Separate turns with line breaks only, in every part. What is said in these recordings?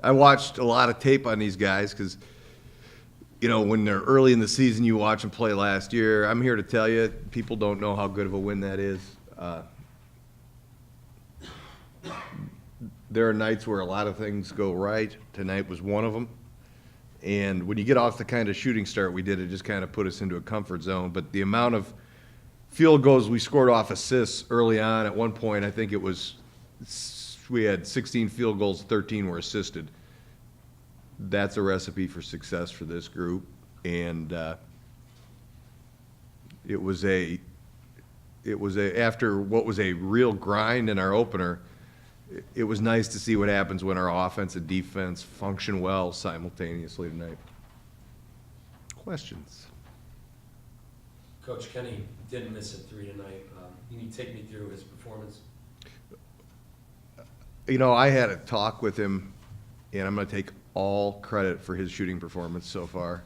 I watched a lot of tape on these guys because, when they're early in the season, you watch them play last year. I'm here to tell you, people don't know how good of a win that is. There are nights where a lot of things go right. Tonight was one of them. And when you get off the kind of shooting start we did, it just kind of put us into a comfort zone. But the amount of field goals we scored off assists early on, at one point, I think we had 16 field goals, 13 were assisted. That's a recipe for success for this group. And it was after what was a real grind in our opener, it was nice to see what happens when our offense and defense function well simultaneously tonight. Questions?
Coach, Kenny did miss a 3 tonight. Can you take me through his performance?
I had a talk with him, and I'm going to take all credit for his shooting performance so far.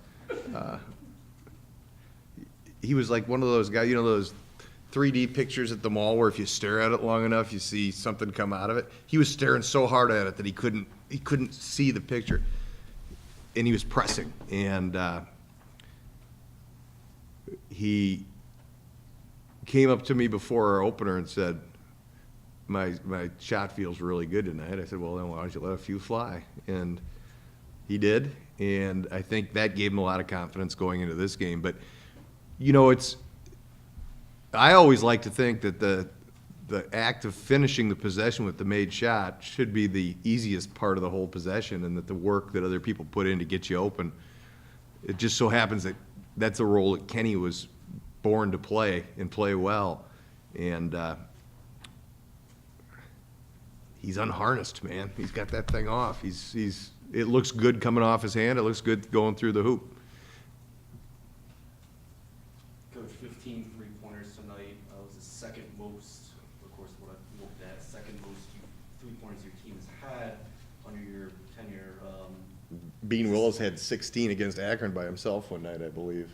He was like one of those guys, those 3D pictures at the mall where if you stare at it long enough, you see something come out of it. He was staring so hard at it that he couldn't see the picture, and he was pressing. And he came up to me before our opener and said, my shot feels really good tonight. I said, well, then why don't you let a few fly? And he did, and I think that gave him a lot of confidence going into this game. But, I always like to think that the act of finishing the possession with the made shot should be the easiest part of the whole possession, and that the work that other people put in to get you open, it just so happens that that's a role that Kenny was born to play and play well. And he's unharnessed, man. He's got that thing off. It looks good coming off his hand. It looks good going through the hoop.
Coach, 15 three-pointers tonight. Was the second most, of course, what I looked at, second most three-pointers your team has had under your tenure.
Bean Willis had 16 against Akron by himself one night, I believe.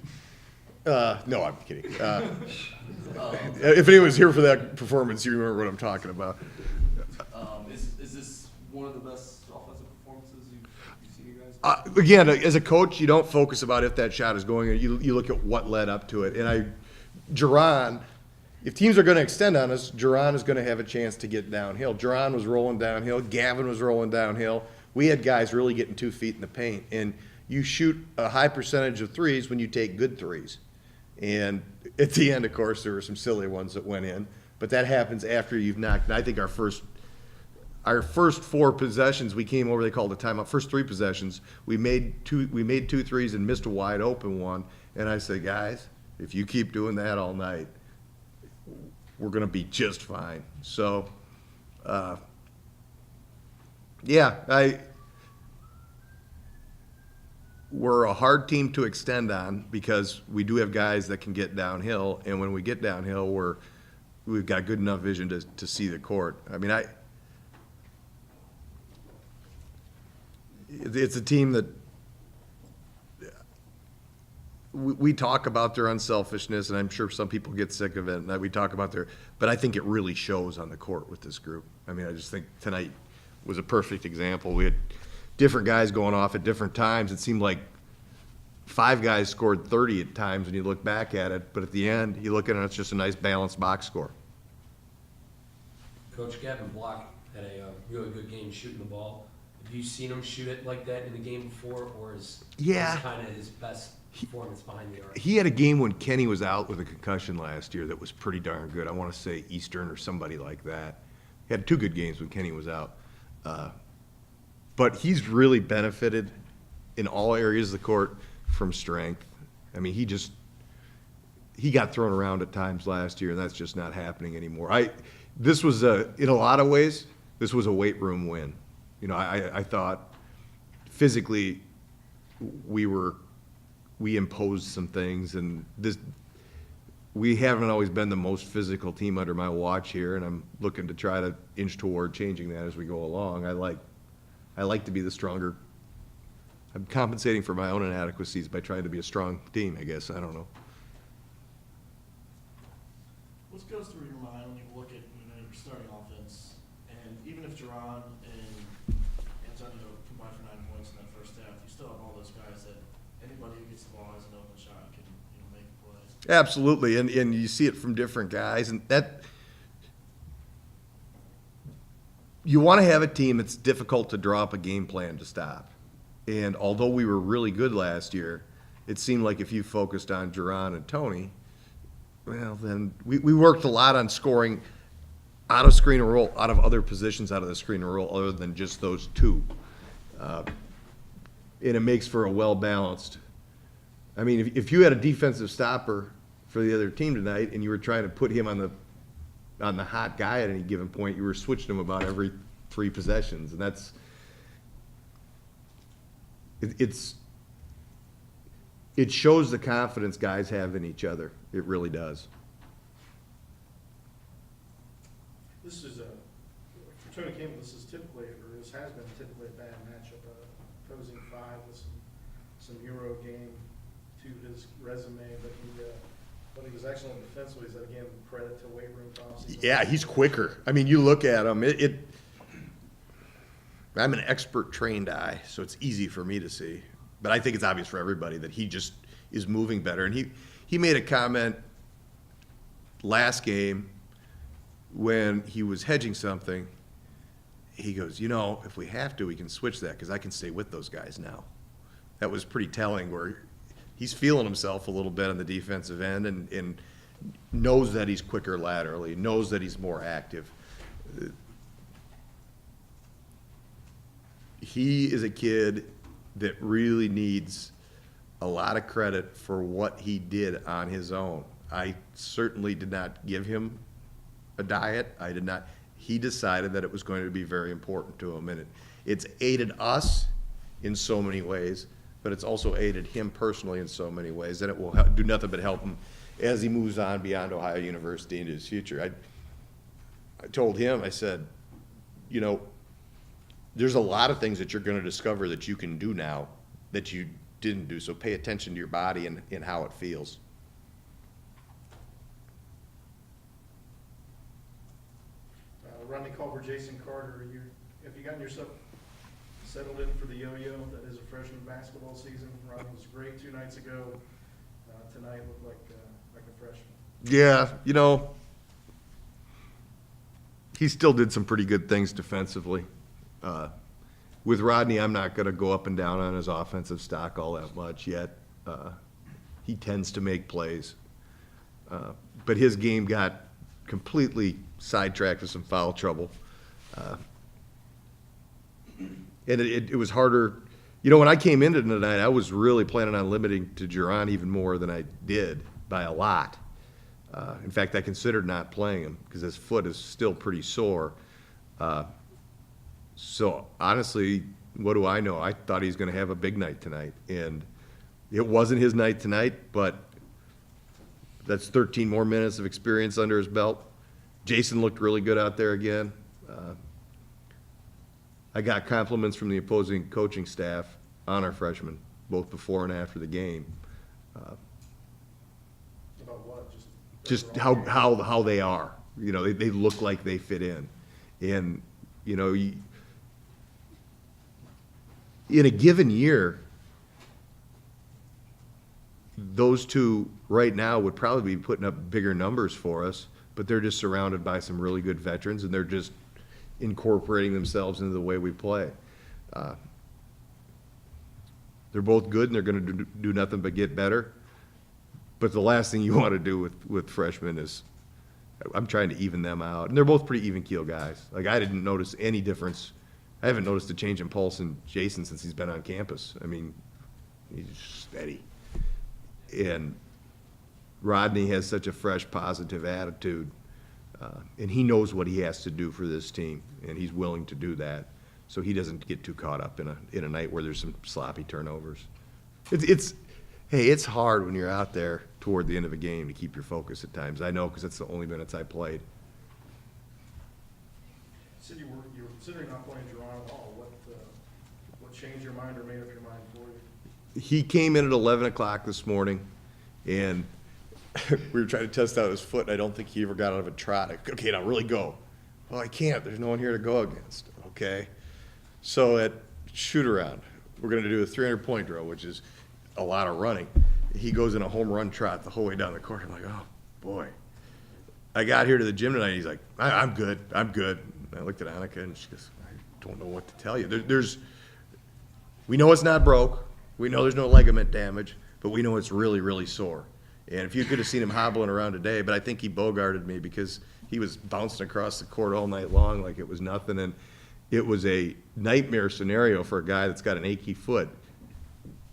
No, I'm kidding. If anyone's here for that performance, you remember what I'm talking about.
Is this one of the best offensive performances you've seen you guys?
Again, as a coach, you don't focus about if that shot is going in. You look at what led up to it. And Jerron, if teams are going to extend on us, Jerron is going to have a chance to get downhill. Jerron was rolling downhill. Gavin was rolling downhill. We had guys really getting 2 feet in the paint. And you shoot a high percentage of threes when you take good threes. And at the end, of course, there were some silly ones that went in. But that happens after you've knocked. And I think our first 4 possessions, we came over, they called a timeout. First 3 possessions, we made 2 threes and missed a wide open one. And I said, guys, if you keep doing that all night, we're going to be just fine. So, we're a hard team to extend on because we do have guys that can get downhill. And when we get downhill, we've got good enough vision to see the court. I mean, it's a team that we talk about their unselfishness, and I'm sure some people get sick of it, and that we talk about but I think it really shows on the court with this group. I mean, I just think tonight was a perfect example. We had different guys going off at different times. It seemed like 5 guys scored 30 at times when you look back at it, but at the end, you look at it, it's just a nice balanced box score.
Coach, Gavin Block had a really good game shooting the ball. Have you seen him shoot it like that in the game before, or is this kind of his best performance behind the arc?
He had a game when Kenny was out with a concussion last year that was pretty darn good. I want to say Eastern or somebody like that. He had 2 good games when Kenny was out. But he's really benefited in all areas of the court from strength. I mean, he got thrown around at times last year, and that's just not happening anymore. This was in a lot of ways, this was a weight room win. I thought physically we imposed some things, and we haven't always been the most physical team under my watch here, and I'm looking to try to inch toward changing that as we go along. I like to be the stronger. I'm compensating for my own inadequacies by trying to be a strong team, I guess. I don't know.
What goes through your mind when you look at your starting offense, and even if Jerron and Antonio combined for 9 points in that first half. You still have all those guys that anybody who gets the ball has an open shot can, make plays.
Absolutely, and you see it from different guys, and that you want to have a team that's difficult to draw up a game plan to stop. And although we were really good last year, it seemed like if you focused on Duran and Tony, well, then we worked a lot on scoring out of screen and roll, out of other positions out of the screen and roll, other than just those two. And it makes for a well-balanced. I mean, if you had a defensive stopper for the other team tonight and you were trying to put him on the hot guy at any given point, you were switching him about every 3 possessions, and that's it shows the confidence guys have in each other. It really does.
This is for Tony Campbell, this is typically, or this has been typically a bad matchup. Opposing 5 with some Euro game to his resume, but he was excellent defensively. Is that, again, credit to weight room policy?
Yeah, he's quicker. I mean, you look at him, I'm an expert trained eye, so it's easy for me to see. But I think it's obvious for everybody that he just is moving better. And he made a comment last game when he was hedging something. He goes, if we have to, we can switch that because I can stay with those guys now. That was pretty telling, where he's feeling himself a little bit on the defensive end and knows that he's quicker laterally, knows that he's more active. He is a kid that really needs a lot of credit for what he did on his own. I certainly did not give him a diet. I did not. He decided that it was going to be very important to him, and it's aided us in so many ways, but it's also aided him personally in so many ways, and it will do nothing but help him as he moves on beyond Ohio University into his future. I told him, I said, there's a lot of things that you're going to discover that you can do now that you didn't do, so pay attention to your body and how it feels.
Rodney Culver, Jason Carter, have you gotten yourself settled in for the yo-yo that is a freshman basketball season? Rodney was great 2 nights ago. Tonight looked like a freshman.
Yeah, he still did some pretty good things defensively. With Rodney, I'm not going to go up and down on his offensive stock all that much yet. He tends to make plays. But his game got completely sidetracked with some foul trouble. And it was harder. When I came into tonight, I was really planning on limiting to Duran even more than I did by a lot. In fact, I considered not playing him because his foot is still pretty sore. So honestly, what do I know? I thought he was going to have a big night tonight, and it wasn't his night tonight, but that's 13 more minutes of experience under his belt. Jason looked really good out there again. I got compliments from the opposing coaching staff on our freshmen, both before and after the game.
About what?
Just how they are. They look like they fit in. And, in a given year, those two right now would probably be putting up bigger numbers for us, but they're just surrounded by some really good veterans, and they're just incorporating themselves into the way we play. They're both good, and they're going to do nothing but get better. But the last thing you want to do with freshmen is, I'm trying to even them out. And they're both pretty even-keel guys. Like, I didn't notice any difference. I haven't noticed a change in pulse in Jason since he's been on campus. I mean, he's steady. And Rodney has such a fresh, positive attitude. And he knows what he has to do for this team, and he's willing to do that. So he doesn't get too caught up in a night where there's some sloppy turnovers. It's hard when you're out there toward the end of a game to keep your focus at times. I know, because that's the only minutes I played.
You said you were considering not playing Duran at all. What changed your mind or made up your mind for you?
He came in at 11 o'clock this morning, and we were trying to test out his foot, and I don't think he ever got out of a trot. Okay, now really go. Well, I can't. There's no one here to go against. Okay. So at shoot around. We're going to do a 300-point drill, which is a lot of running. He goes in a home run trot the whole way down the court. I'm like, oh, boy. I got here to the gym tonight. He's like, I'm good. I'm good. And I looked at Annika, and she goes, I don't know what to tell you. We know it's not broke. We know there's no ligament damage, but we know it's really, really sore. And if you could have seen him hobbling around today, but I think he bogarted me because he was bouncing across the court all night long like it was nothing. And it was a nightmare scenario for a guy that's got an achy foot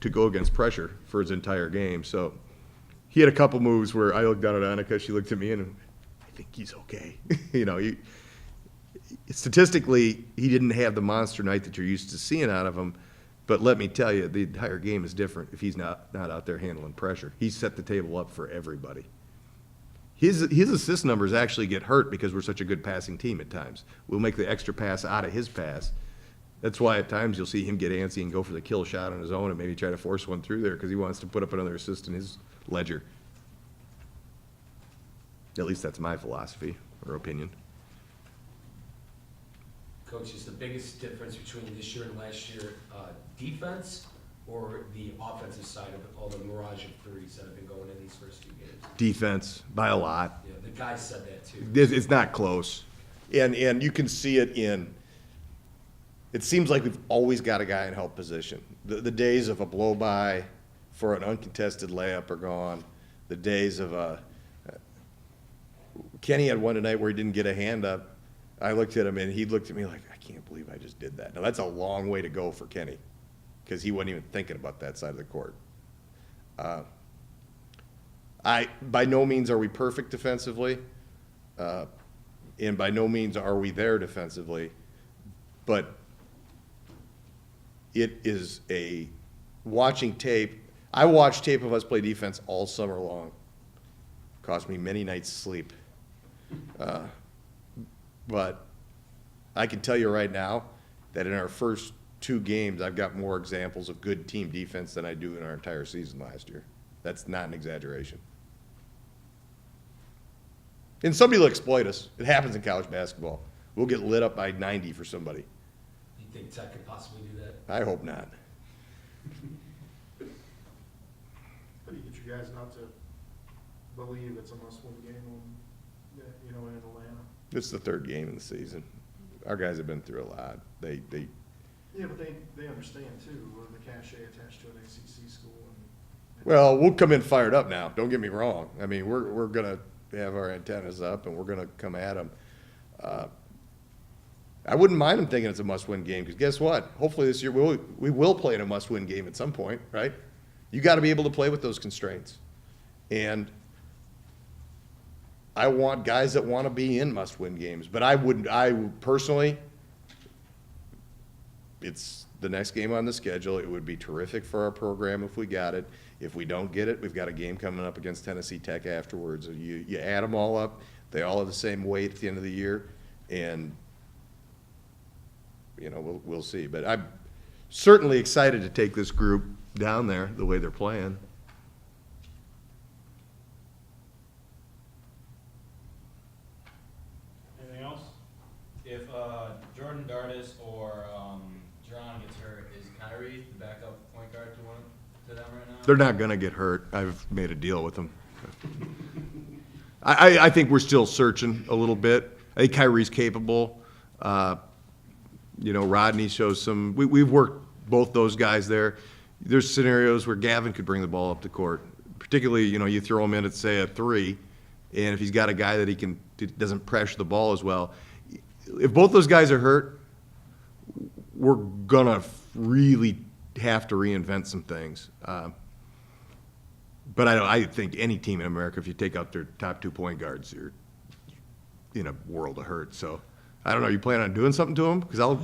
to go against pressure for his entire game. So he had a couple moves where I looked down at Annika, she looked at me, and I think he's okay. Statistically, he didn't have the monster night that you're used to seeing out of him. But let me tell you, the entire game is different if he's not out there handling pressure. He's set the table up for everybody. His assist numbers actually get hurt because we're such a good passing team at times. We'll make the extra pass out of his pass. That's why at times you'll see him get antsy and go for the kill shot on his own and maybe try to force one through there because he wants to put up another assist in his ledger. At least that's my philosophy or opinion.
Coach, is the biggest difference between this year and last year defense or the offensive side of all the mirage of threes that have been going in these first few games?
Defense, by a lot.
Yeah, the guys said that too.
It's not close. And you can see it it seems like we've always got a guy in help position. The days of a blow-by for an uncontested layup are gone. The days of Kenny had one tonight where he didn't get a hand up. I looked at him, and he looked at me like, I can't believe I just did that. Now, that's a long way to go for Kenny because he wasn't even thinking about that side of the court. By no means are we perfect defensively, and by no means are we there defensively, but it is watching tape. I watched tape of us play defense all summer long. Cost me many nights' sleep. But I can tell you right now that in our first 2 games, I've got more examples of good team defense than I do in our entire season last year. That's not an exaggeration. And somebody will exploit us. It happens in college basketball. We'll get lit up by 90 for somebody.
Do you think Tech could possibly do that?
I hope not.
How do you get you guys not to believe it's a must-win game in Atlanta?
It's the 3rd game in the season. Our guys have been through a lot. They
Yeah, but they understand too, the cachet attached to an ACC school.
Well, we'll come in fired up now. Don't get me wrong. I mean, we're gonna have our antennas up and we're gonna come at them. I wouldn't mind them thinking it's a must-win game because guess what? Hopefully this year we will play in a must-win game at some point, right? You got to be able to play with those constraints, and I want guys that want to be in must-win games. But I personally, it's the next game on the schedule. It would be terrific for our program if we got it. If we don't get it, we've got a game coming up against Tennessee Tech afterwards. You add them all up, they all have the same weight at the end of the year, and we'll see. But I'm certainly excited to take this group down there the way they're playing.
Anything else? If Jordan Gardis or Jerron gets hurt, is Kyrie the backup point guard to them right now?
They're not going to get hurt. I've made a deal with them. I think we're still searching a little bit. I think Kyrie's capable. Rodney shows some. We've worked both those guys there. There's scenarios where Gavin could bring the ball up the court. Particularly, you throw him in at, say, a 3, and if he's got a guy that doesn't pressure the ball as well. If both those guys are hurt, we're going to really have to reinvent some things. But I think any team in America, if you take out their top 2 point guards, you're in a world of hurt. So I don't know. You plan on doing something to them? Because I'll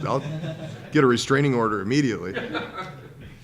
get a restraining order immediately.